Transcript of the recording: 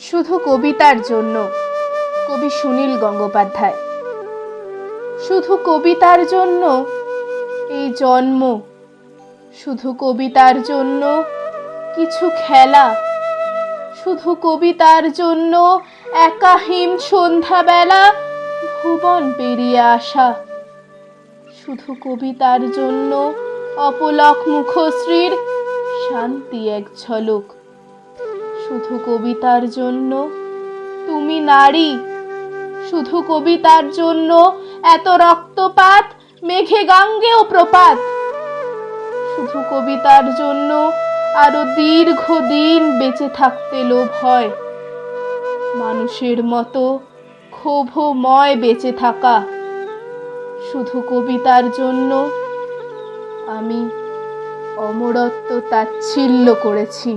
শুধু কবিতার জন্য। কবি সুনীল গঙ্গোপাধ্যায়। শুধু কবিতার জন্য এই জন্ম, শুধু কবিতার জন্য কিছু খেলা, শুধু কবিতার জন্য একা হিম সন্ধ্যাবেলা ভুবন পেরিয়ে আসা, শুধু কবিতার জন্য অপলক মুখশ্রীর শান্তি এক ঝলক, শুধু কবিতার জন্য তুমি নারী, শুধু কবিতার জন্য এত রক্তপাত, মেঘে গাঙ্গেয় প্রপাত, শুধু কবিতার জন্য আরো দীর্ঘদিন বেঁচে থাকতে লোভ হয়, মানুষের মতো ক্ষোভময় বেঁচে থাকা। শুধু কবিতার জন্য আমি অমরত্ব তাচ্ছিল্য করেছি।